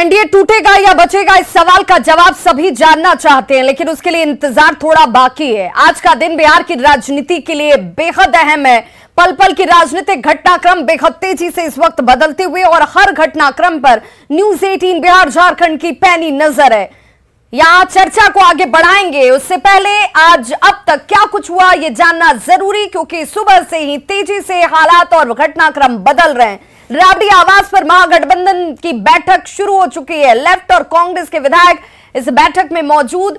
NDA टूटेगा या बचेगा, इस सवाल का जवाब सभी जानना चाहते हैं, लेकिन उसके लिए इंतजार थोड़ा बाकी है। आज का दिन बिहार की राजनीति के लिए बेहद अहम है। पल पल की राजनीतिक घटनाक्रम बेहद तेजी से इस वक्त बदलते हुए और हर घटनाक्रम पर न्यूज 18 बिहार झारखंड की पैनी नजर है। यहां चर्चा को आगे बढ़ाएंगे, उससे पहले आज अब तक क्या कुछ हुआ यह जानना जरूरी, क्योंकि सुबह से ही तेजी से हालात और घटनाक्रम बदल रहे हैं। राबड़ी आवास पर महागठबंधन की बैठक शुरू हो चुकी है। लेफ्ट और कांग्रेस के विधायक इस बैठक में मौजूद।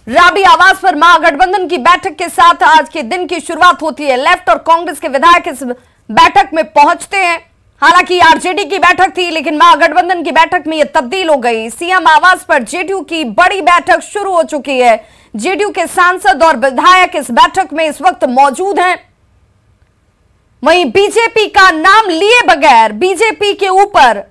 राबड़ी आवास पर महागठबंधन की बैठक के साथ आज के दिन की शुरुआत होती है। लेफ्ट और कांग्रेस के विधायक इस बैठक में पहुंचते हैं। हालांकि आरजेडी की बैठक थी, लेकिन महागठबंधन की बैठक में यह तब्दील हो गई। सीएम आवास पर जेडीयू की बड़ी बैठक शुरू हो चुकी है। जेडीयू के सांसद और विधायक इस बैठक में इस वक्त मौजूद हैं। वहीं बीजेपी का नाम लिए बगैर बीजेपी के ऊपर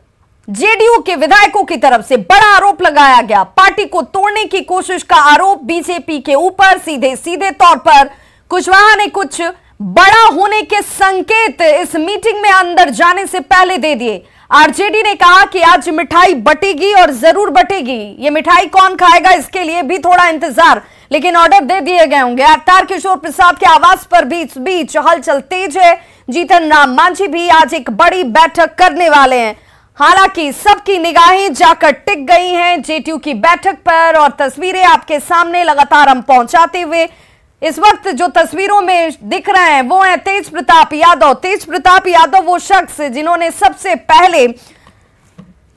जेडीयू के विधायकों की तरफ से बड़ा आरोप लगाया गया। पार्टी को तोड़ने की कोशिश का आरोप बीजेपी के ऊपर सीधे सीधे तौर पर कुशवाहा ने कुछ बड़ा होने के संकेत इस मीटिंग में अंदर जाने से पहले दे दिए। आरजेडी ने कहा कि आज मिठाई बटेगी और जरूर बटेगी। ये मिठाई कौन खाएगा इसके लिए भी थोड़ा इंतजार, लेकिन ऑर्डर दे दिए गए होंगे। अवतार किशोर प्रसाद के आवास पर बीच हलचल तेज है। जीतन राम मांझी भी आज एक बड़ी बैठक करने वाले हैं। हालांकि सबकी निगाहें जाकर टिक गई हैं जेडीयू की बैठक पर, और तस्वीरें आपके सामने लगातार हम पहुंचाते हुए इस वक्त जो तस्वीरों में दिख रहे हैं वो है तेज प्रताप यादव। तेज प्रताप यादव वो शख्स जिन्होंने सबसे पहले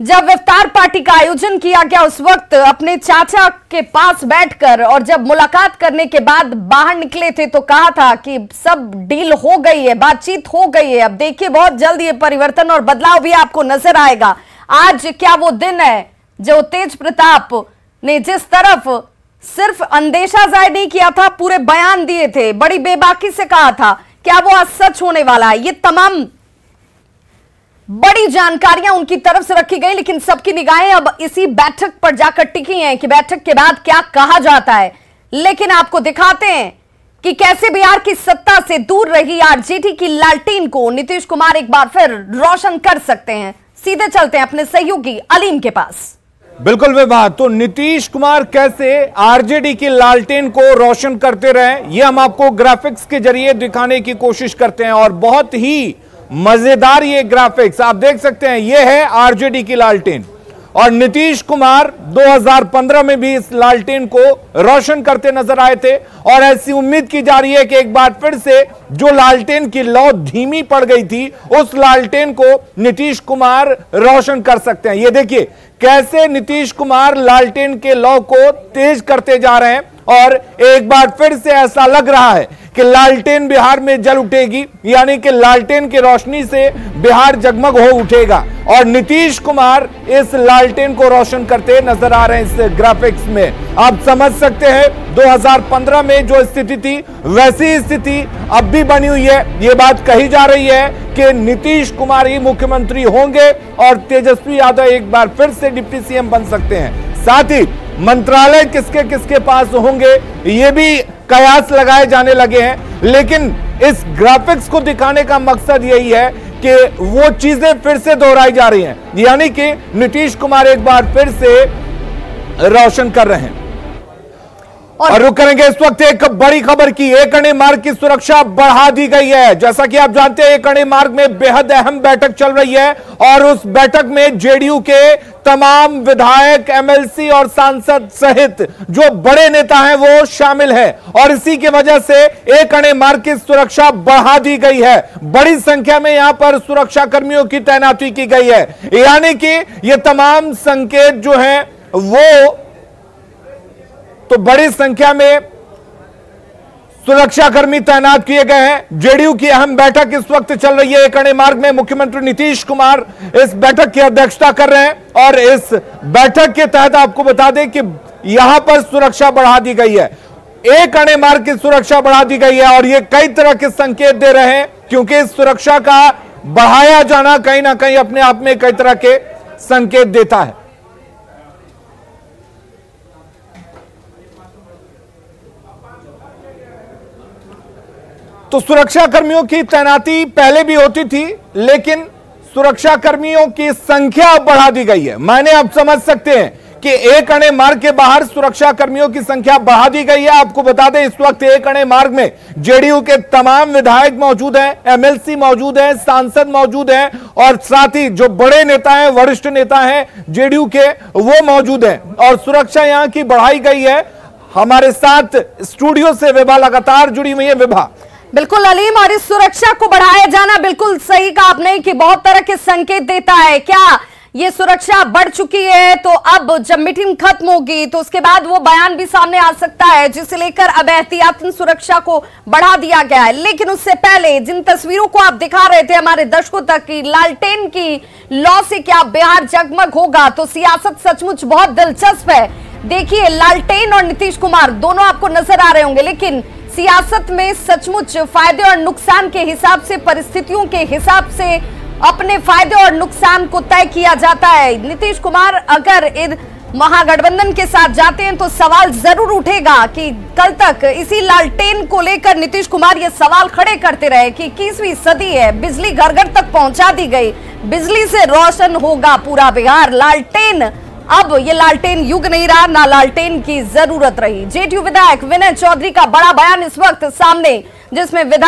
जब इफ्तार पार्टी का आयोजन किया गया उस वक्त अपने चाचा के पास बैठकर और जब मुलाकात करने के बाद बाहर निकले थे तो कहा था कि सब डील हो गई है, बातचीत हो गई है। अब देखिए बहुत जल्द ये परिवर्तन और बदलाव भी आपको नजर आएगा। आज क्या वो दिन है जो तेज प्रताप ने जिस तरफ सिर्फ अंदेशा जाहिर नहीं किया था, पूरे बयान दिए थे, बड़ी बेबाकी से कहा था, क्या वो आज सच होने वाला है? ये तमाम बड़ी जानकारियां उनकी तरफ से रखी गई, लेकिन सबकी निगाहें अब इसी बैठक पर जाकर टिकी हैं कि बैठक के बाद क्या कहा जाता है। लेकिन आपको दिखाते हैं कि कैसे बिहार की सत्ता से दूर रही आरजेडी की लालटेन को नीतीश कुमार एक बार फिर रोशन कर सकते हैं। सीधे चलते हैं अपने सहयोगी अलीम के पास। बिल्कुल विवाद, तो नीतीश कुमार कैसे आरजेडी की लालटेन को रोशन करते रहे, ये हम आपको ग्राफिक्स के जरिए दिखाने की कोशिश करते हैं। और बहुत ही मजेदार ये ग्राफिक्स आप देख सकते हैं, ये है आरजेडी की लालटेन। और नीतीश कुमार 2015 में भी इस लालटेन को रोशन करते नजर आए थे, और ऐसी उम्मीद की जा रही है कि एक बार फिर से जो लालटेन की लौ धीमी पड़ गई थी उस लालटेन को नीतीश कुमार रोशन कर सकते हैं। ये देखिए कैसे नीतीश कुमार लालटेन के लौ को तेज करते जा रहे हैं, और एक बार फिर से ऐसा लग रहा है कि लालटेन बिहार में जल उठेगी, यानी कि लालटेन की रोशनी से बिहार जगमग हो उठेगा। और नीतीश कुमार इस लालटेन को रोशन करते नजर आ रहे हैं। इस ग्राफिक्स में आप समझ सकते हैं 2015 में जो स्थिति थी वैसी स्थिति अब भी बनी हुई है। ये बात कही जा रही है कि नीतीश कुमार ही मुख्यमंत्री होंगे और तेजस्वी यादव एक बार फिर से डिप्टी सीएम बन सकते हैं। साथ ही मंत्रालय किसके किसके पास होंगे ये भी कयास लगाए जाने लगे हैं। लेकिन इस ग्राफिक्स को दिखाने का मकसद यही है कि वो चीजें फिर से दोहराई जा रही हैं, यानी कि नीतीश कुमार एक बार फिर से रोशन कर रहे हैं। और रुक करेंगे इस वक्त एक बड़ी खबर की। एक अणे मार्ग की सुरक्षा बढ़ा दी गई है। जैसा कि आप जानते हैं एक अणे मार्ग में बेहद अहम बैठक चल रही है, और उस बैठक में जेडीयू के तमाम विधायक, एमएलसी और सांसद सहित जो बड़े नेता हैं वो शामिल हैं, और इसी की वजह से एक अणे मार्ग की सुरक्षा बढ़ा दी गई है। बड़ी संख्या में यहां पर सुरक्षा कर्मियों की तैनाती की गई है, यानी कि ये तमाम संकेत जो हैं वो तो बड़ी संख्या में सुरक्षाकर्मी तैनात किए गए हैं। जेडीयू की अहम बैठक इस वक्त चल रही है एक अणे मार्ग में। मुख्यमंत्री नीतीश कुमार इस बैठक की अध्यक्षता कर रहे हैं, और इस बैठक के तहत आपको बता दें कि यहां पर सुरक्षा बढ़ा दी गई है। एक अणे मार्ग की सुरक्षा बढ़ा दी गई है, और ये कई तरह के संकेत दे रहे हैं, क्योंकि इस सुरक्षा का बढ़ाया जाना कहीं ना कहीं अपने आप में कई तरह के संकेत देता है। तो सुरक्षा कर्मियों की तैनाती पहले भी होती थी, लेकिन सुरक्षा कर्मियों की संख्या बढ़ा दी गई है। मायने आप समझ सकते हैं कि एक अणे मार्ग के बाहर सुरक्षा कर्मियों की संख्या बढ़ा दी गई है। आपको बता दें, इस वक्त एक अणे मार्ग में जेडीयू के तमाम विधायक मौजूद हैं, एमएलसी मौजूद हैं, सांसद मौजूद हैं और साथ ही जो बड़े नेता हैं, वरिष्ठ नेता हैं जेडीयू के, वो मौजूद हैं और सुरक्षा यहां की बढ़ाई गई है। हमारे साथ स्टूडियो से विभा लगातार जुड़ी हुई है। विभा, बिल्कुल अलीम, और इस सुरक्षा को बढ़ाया जाना बिल्कुल सही कहा आपने कि बहुत तरह के संकेत देता है। क्या ये सुरक्षा बढ़ चुकी है तो अब जब मीटिंग खत्म होगी तो उसके बाद वो बयान भी सामने आ सकता है जिसे लेकर अब एहतियातन सुरक्षा को बढ़ा दिया गया है। लेकिन उससे पहले जिन तस्वीरों को आप दिखा रहे थे हमारे दर्शकों तक की लालटेन की लौ से क्या बिहार जगमग होगा, तो सियासत सचमुच बहुत दिलचस्प है। देखिए, लालटेन और नीतीश कुमार दोनों आपको नजर आ रहे होंगे, लेकिन सियासत में सचमुच फायदे और नुकसान के हिसाब से, परिस्थितियों के हिसाब से अपने फायदे और नुकसान को तय किया जाता है। नीतीश कुमार अगर इन महागठबंधन के साथ जाते हैं तो सवाल जरूर उठेगा कि कल तक इसी लालटेन को लेकर नीतीश कुमार ये सवाल खड़े करते रहे कि 21वीं सदी है, बिजली घर घर तक पहुंचा दी गई, बिजली से रोशन होगा पूरा बिहार। लालटेन, अब ये लालटेन युग नहीं रहा, ना लालटेन की जरूरत रही। जेडीयू विधायक विनय चौधरी का बड़ा बयान इस वक्त सामने, जिसमें विधायक